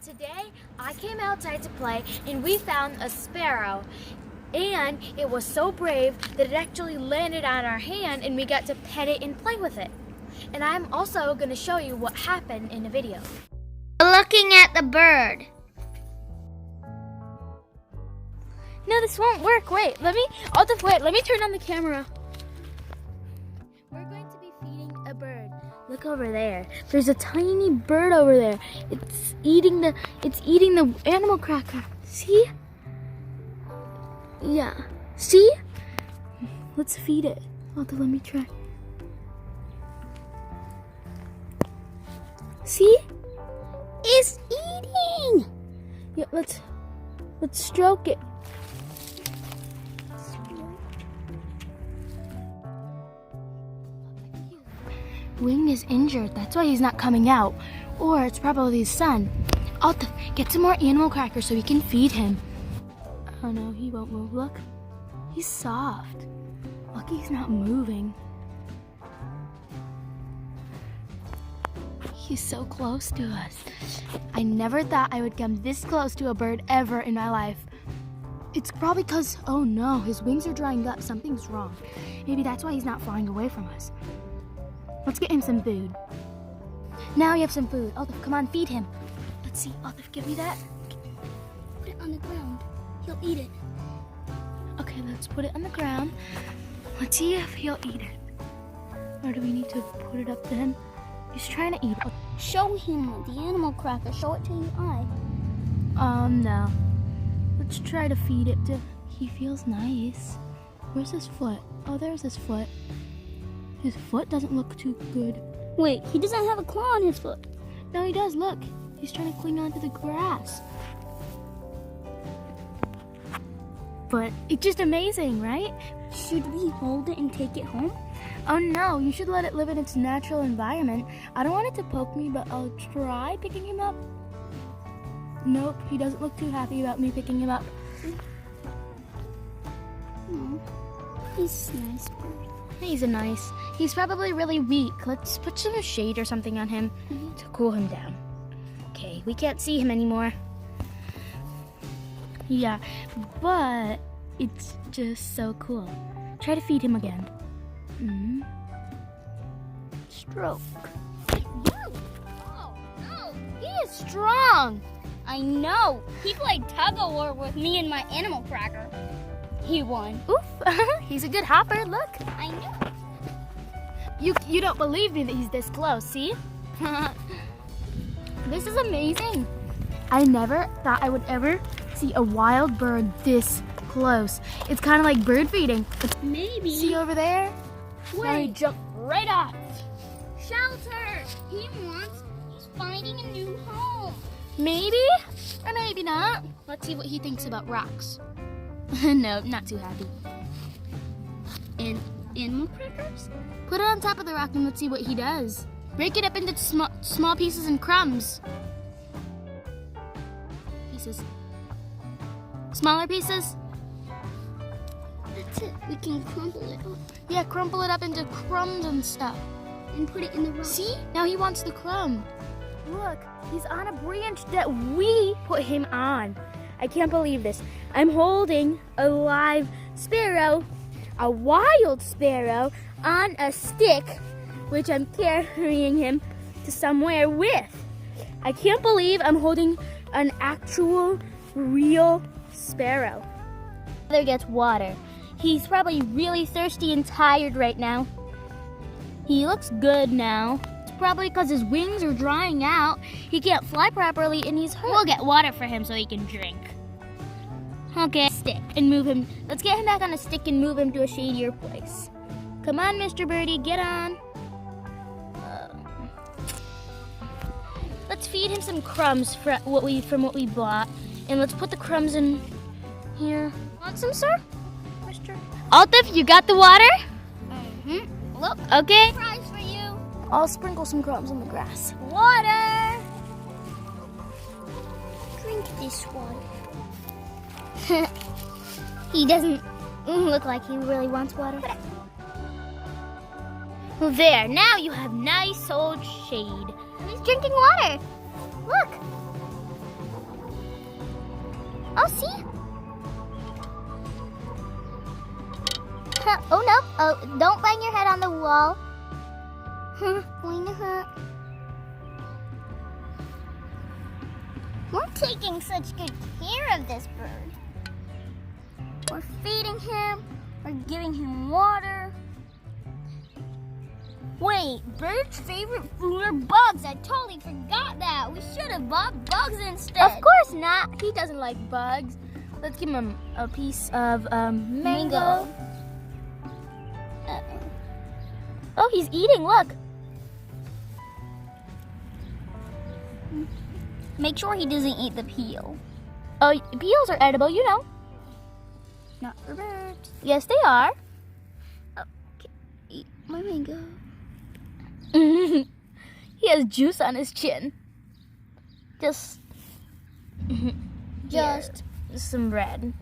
Today, I came outside to play and we found a sparrow. And it was so brave that it actually landed on our hand and we got to pet it and play with it. And I'm also going to show you what happened in the video. Looking at the bird. No, this won't work. Wait, let me turn on the camera. We're going to be feeding a bird. Look over there. There's a tiny bird over there. It's eating the animal cracker. See? Yeah. See? Let's feed it. Let me try. See? It's eating. Yeah, let's stroke it. Wing is injured. That's why he's not coming out. Or it's probably his son. Alta, get some more animal crackers so we can feed him. Oh no, he won't move. Look. He's soft. Look, he's not moving. He's so close to us. I never thought I would come this close to a bird ever in my life. It's probably because, oh no, his wings are drying up. Something's wrong. Maybe that's why he's not flying away from us. Let's get him some food. Now you have some food. Altaf, come on, feed him. Let's see. Altaf, give me that. Put it on the ground. He'll eat it. Okay, let's put it on the ground. Let's see if he'll eat it. Or do we need to put it up to him? He's trying to eat it. Show him the animal cracker. Show it to your eye. No. Let's try to feed it to... He feels nice. Where's his foot? Oh, there's his foot. His foot doesn't look too good. Wait, he doesn't have a claw on his foot. No, he does. Look. He's trying to cling onto the grass. But it's just amazing, right? Should we hold it and take it home? Oh no, you should let it live in its natural environment. I don't want it to poke me, but I'll try picking him up. Nope, he doesn't look too happy about me picking him up. Oh, he's a nice bird. He's probably really weak. Let's put some shade or something on him to cool him down. Okay, we can't see him anymore. Yeah, but it's just so cool. Try to feed him again. Stroke. Oh, no, he is strong. I know. He played tug-of-war with me and my animal cracker. He won. Oof, he's a good hopper, look. I know. You don't believe me that he's this close, see? This is amazing. I never thought I would ever see a wild bird this close. It's kind of like bird feeding. Maybe. See over there? Now he jumped right off. Shelter. He's finding a new home. Maybe, or maybe not. Let's see what he thinks about rocks. No, not too happy. And animal crackers? Put it on top of the rock and let's see what he does. Break it up into small pieces and crumbs. Pieces. Smaller pieces? That's it. We can crumble it up. Yeah, crumple it up into crumbs and stuff. And put it in the rock. See? Now he wants the crumb. Look, he's on a branch that we put him on. I can't believe this. I'm holding a live sparrow, a wild sparrow, on a stick, which I'm carrying him to somewhere with. I can't believe I'm holding an actual, real sparrow. There gets water. He's probably really thirsty and tired right now. He looks good now. It's probably because his wings are drying out. He can't fly properly and he's hurt. We'll get water for him so he can drink. Okay, stick and move him. Let's get him back on a stick and move him to a shadier place. Come on, Mr. Birdie, get on. Let's feed him some crumbs from what we bought, and let's put the crumbs in here. Want some, sir? Mr. Altaf, you got the water? Look. Okay. Prize for you. I'll sprinkle some crumbs on the grass. Water. Drink this one. He doesn't look like he really wants water. Well, there. Now you have nice old shade. He's drinking water. Look. Oh, see? Huh. Oh, no. Oh, don't bang your head on the wall. Going to hurt. We're taking such good care of this bird. We're feeding him. We're giving him water. Wait, birds' favorite food are bugs. I totally forgot that. We should have bought bugs instead. Of course not. He doesn't like bugs. Let's give him a piece of mango. Oh, he's eating. Look. Make sure he doesn't eat the peel. Oh, peels are edible, you know. Not for birds. Yes, they are. Eat my mango. He has juice on his chin. Just some bread.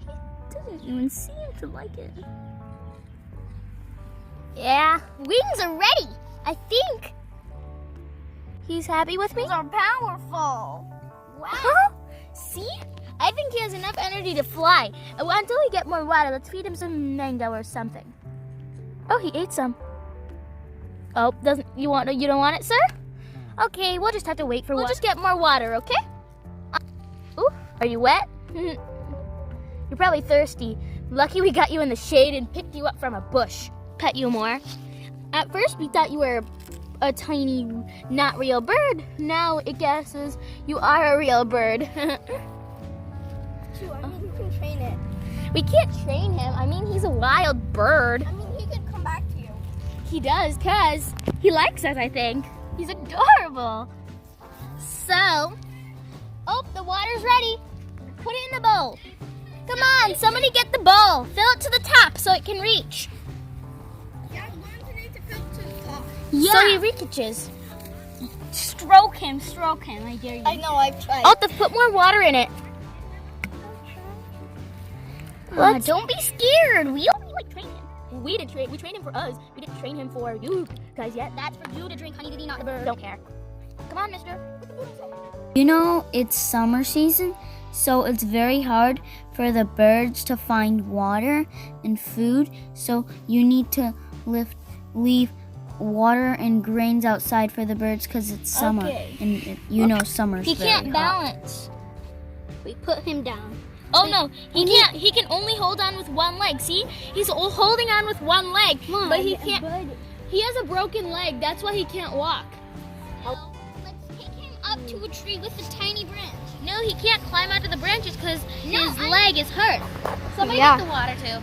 He doesn't even seem to like it. Yeah, Wings are ready, I think. he's happy with me. Wings are powerful. Wow. Huh? See? I think he has enough energy to fly. Until we get more water, let's feed him some mango or something. Oh, he ate some. Oh, you don't want it, sir? Okay, we'll just have to wait for water. We'll just get more water, okay? Ooh, are you wet? You're probably thirsty. Lucky we got you in the shade and picked you up from a bush. Pet you more. At first, we thought you were a tiny, not real bird. Now it guesses you are a real bird. You can train it. We can't train him. I mean, he's a wild bird. I mean, he could come back to you. He does, cause he likes us, I think. He's adorable. So, oh, the water's ready. Put it in the bowl. Come on, somebody get the bowl. Fill it to the top so it can reach. Yeah, I want to fill to the top. Yeah. So he reaches. Stroke him, I dare you. I know, I've tried. Oh, to put more water in it. Don't be scared. We only train him. We train him for us. We didn't train him for you guys yet. That's for you to drink, honeybee, not the bird. Don't care. Come on, mister. You know, it's summer season, so it's very hard for the birds to find water and food. So you need to leave water and grains outside for the birds because it's summer. Okay. And summer's He very can't hot. balance. We put him down. Oh no, he can't. He can only hold on with one leg. See, he's holding on with one leg, but he can't. He has a broken leg. That's why he can't walk. Well, let's take him up to a tree with a tiny branch. No, he can't climb onto the branches because his leg is hurt. Somebody Yeah. get the water too.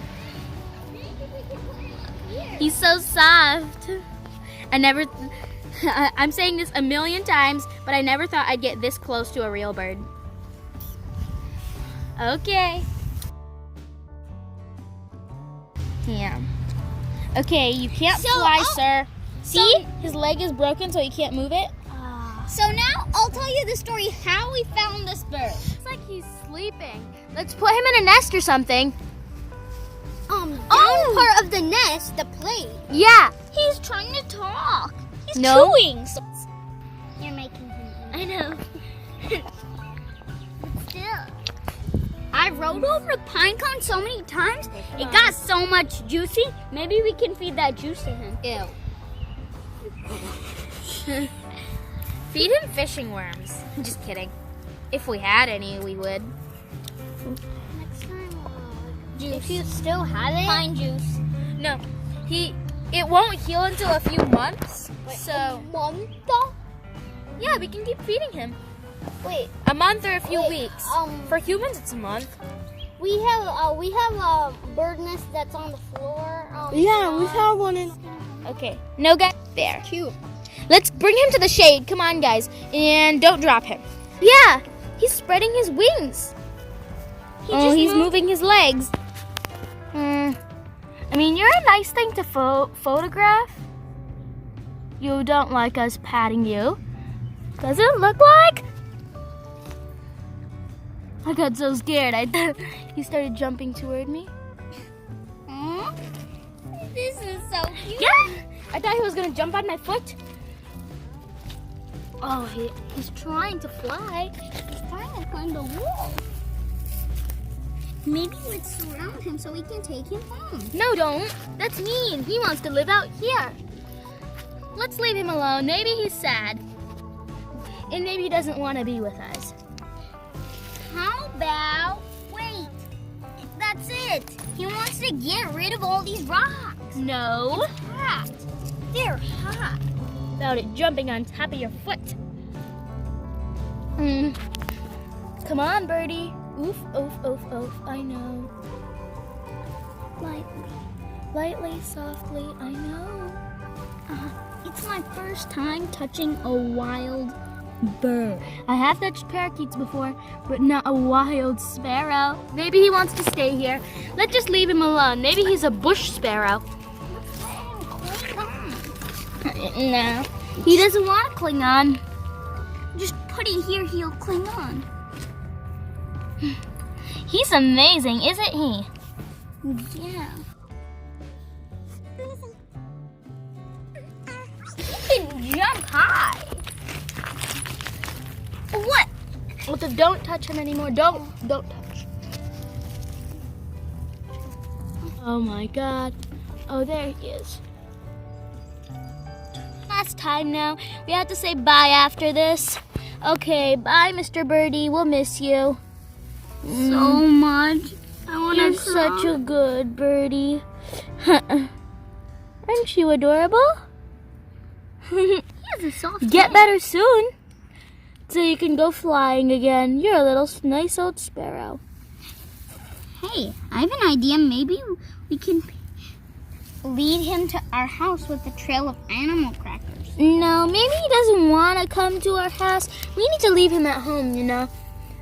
Maybe we can put him up here. He's so soft. I'm saying this a million times, but I never thought I'd get this close to a real bird. Okay. Yeah. Okay, you can't fly, sir. See? His leg is broken, so he can't move it. So now I'll tell you the story how we found this bird. Looks like he's sleeping. Let's put him in a nest or something. Down part of the nest, the plate. Yeah. He's trying to talk. He's No. chewing. So you're making him. I know. Still. I rode over a pine cone so many times. It got so much juicy. Maybe we can feed that juice to him. Ew. Feed him fishing worms. Just kidding. If we had any, we would. Next time, juice. If you still have it, pine juice. No, it won't heal until a few months. So month? yeah, we can keep feeding him. Wait, A month or a few Wait, weeks. for For humans, it's a month. we have a bird nest that's on the floor. We have one in. Okay, no guy there. Cute. Let's bring him to the shade. Come on, guys, and don't drop him. Yeah, he's spreading his wings. He's moving his legs. I mean, you're a nice thing to photograph. You don't like us patting you. Does it look like? I got so scared. I thought he started jumping toward me. This is so cute. Yeah, I thought he was gonna jump on my foot. Oh, he's trying to fly. He's trying to climb the wall. Maybe let's surround him so we can take him home. No, don't. That's mean. He wants to live out here. Let's leave him alone. Maybe he's sad. And maybe he doesn't want to be with us. How about, wait, that's it. He wants to get rid of all these rocks. No. Hot. They're hot. Without it jumping on top of your foot. Come on, birdie. Oof, oof, oof, oof. I know. Lightly, softly, I know. It's my first time touching a wild bird. I have touched parakeets before, but not a wild sparrow. Maybe he wants to stay here. Let's just leave him alone. Maybe he's a bush sparrow. No. He doesn't want to cling on. Just put it here, he'll cling on. He's amazing, isn't he? Yeah. He can jump high. What? Well, then don't touch him anymore. Don't touch. Oh my God. Oh, there he is. Last time now. We have to say bye after this. Okay, bye, Mr. Birdie. We'll miss you. So much. I want You're to such a good birdie. Aren't you adorable? He has a soft Get head. better soon, so you can go flying again. You're a little nice old sparrow. Hey, I have an idea. Maybe we can lead him to our house with a trail of animal crackers. No, maybe he doesn't want to come to our house. We need to leave him at home, you know.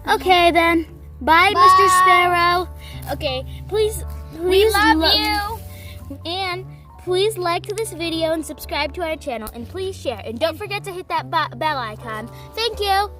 Okay, then. Bye, Mr. Sparrow. Okay, please We love you. And please like this video and subscribe to our channel. And please share. And don't forget to hit that bell icon. Thank you.